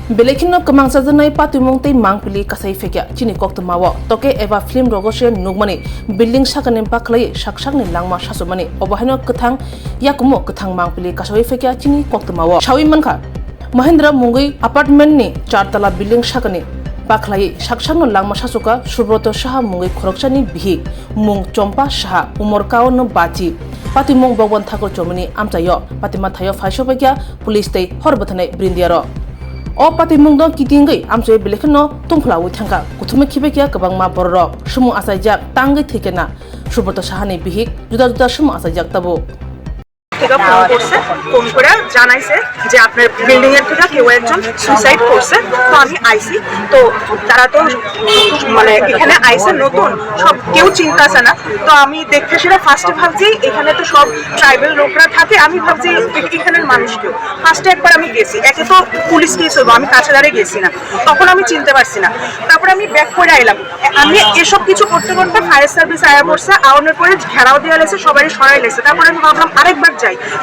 Belekino kemang sajanai patumong tei mangpili kasai fekya chini kokto mawo toke eba film rogoshe nugmani building sakanem paklai saksak ni langma sasumani obahino kethang yakumo kethang mangpili kasai fekya chini kokto mawo shawi manka Mahendra Mungui apartment ni 4 tala building sakani paklai saksak no langma sasuka Subroto Saha Mungui khorokchani bihi mung Chompa Saha umorkao no bachi patumong bogwan thako chomani amchayo patima thayo phaisho fekya police tei horbathanai brindiaro O pati mungdong kitinggai amsoi belekno tungflawi thangka kuthumi khibekia kabangma borok sumu asaijak tangai thikena Subroto Sahani bihik juda sumu asaijak tabo থেকে phone করছে phone করে জানাইছে যে আপনার building এর থেকে কেউ একজন সুইসাইড করছে তো আমি আইছি তো তারা তো মানে এখানে আইছে নতুন সব কেউ চিন্তাছে না তো আমি দেখতে সেটা ফার্স্টে ভাবছি এখানে তো সব ট্রাইবাল লোকরা থাকে আমি ভাবছি এখানের মানুষ কেউ ফার্স্টে একবার আমি গেছি একে তো পুলিশ কেস হইব আমি কাছে দাঁড়িয়ে গেছি না তখন আমি চিনতে পারছি না তারপরে আমি ব্যাক করে আইলাম আমি এসব কিছু করতে করতে ফায়ার সার্ভিস আয়া পড়ছে আউনের পরে ঘেরাও দেওয়া লেছে সবাই সরাই লেছে তারপরে আমি ভাবলাম আরেকবার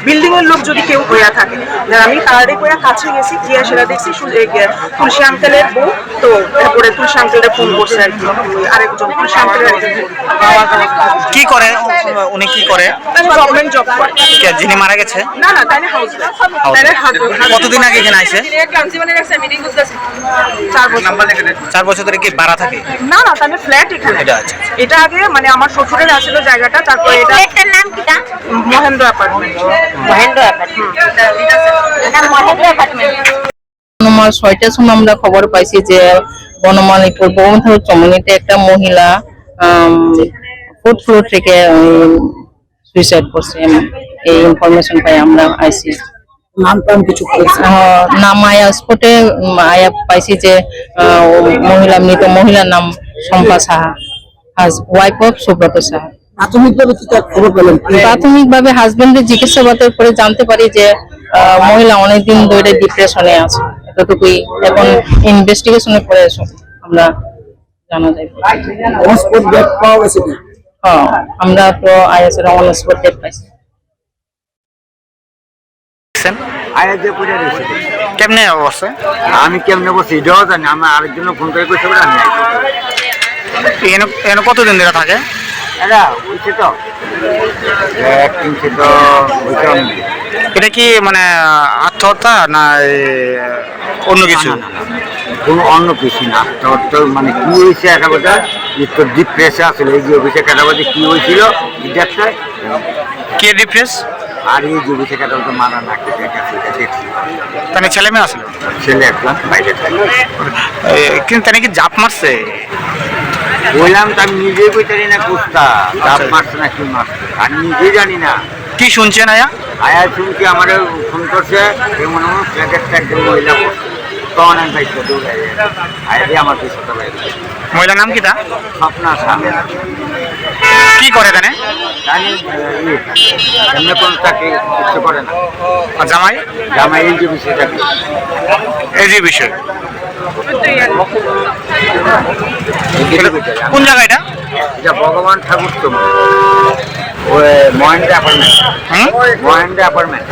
বিল্ডিং এর লোক যদি কেউ হইয়া থাকে আমি তাড়াতাড়ি করে কাছে গেছি গিয়ে সেটা দেখছি তুলসী আঙ্কেলের বউ তো তারপরে তুলসী আঙ্কেলের ফোন করছে আর কি আরেকজন তুলসী আঙ্কেলের কি করে উনি কি করে গভর্নমেন্ট জব করে যিনি মারা গেছে না না তাই হাউস কতদিন আগে এখানে আইছে 4 বছর ধরে কি ভাড়া থাকে না না তাহলে ফ্ল্যাট এখানে এটা আগে মানে আমার শ্বশুরের আছিল জায়গাটা তারপরে এটার নাম কি তা মহেন্দ্র অ্যাপার্টমেন্ট বনমাল 6টার সময় আমরা খবর পাইছি যে বনমালীপুর বৌমথার চমনিতে একটা মহিলা 4th ফ্লোর থেকে সুইসাইড করছে এই ইনফরমেশন পাই আমরা আইছি নাম কিছু নাম আয়া স্পটে আয়া পাইছি যে মৃত মহিলার নাম শম্পা সাহা ওয়াইফ অফ সুব্রত সাহা প্রাথমিকভাবে কি খবর পেলেন প্রাথমিকভাবে হাজবেন্ডের জিজ্ঞাসাবাদের পরে জানতে পারি যে মহিলা অনেকদিন ধরে ডিপ্রেশনে আছে এতটুকুই এখন ইনভেস্টিগেশনের পরে আমরা জানা যায় আমরা তো আইএসএর অন স্পট ডেট পাইছি কেমনে অবস্থা আমি কেমনে বসে এটাও জানি আমি আরেকজন ফোন করে কইতে পারি আমি এখানে কতদিন ধরে থাকে এটা হইছে তো এটা কি মানে আত্মহত্যা না অন্য কিছু কোনো অন্য কিছু না আত্মহত্যা মানে কি হয়েছে একটা কথা একটু ডিপ্রেশন আসলে এই যে অফিসে কাটাবাদে কি হয়েছিল এটা কে ডিপ্রেস আর এই যে অফিসে কাটাবাদে মারা না কেটে গেছে দেখছি তাহলে ছেলে মেয়ে আসলো ছেলে একদম বাইরে থাকে কিন্তু তাহলে কি জাপ মারছে বললাম তো আমি নিজেই বইতারি না কুস্তা জাপ মারছে না কি মারছে আমি নিজেই জানি না কি শুনছেন আয়া শুনছি আমার ফোন করছে মনে হয় ফ্ল্যাটের একজন মহিলা করছে তখন আমি ভাই আয়া দিয়ে আমার পিছনে বাইরে মহিলার নাম কি তা স্বপ্না সামনে কি করে জানে এমনি কোনো চাকরি কিছু করে না জামাই জামাই এই যে বিষয় চাকরি এই যে বিষয় কোন জায়গা এটা ভগবান ঠাকুর তো ওই মহেন্দ্র অ্যাপার্টমেন্ট মহেন্দ্র অ্যাপার্টমেন্ট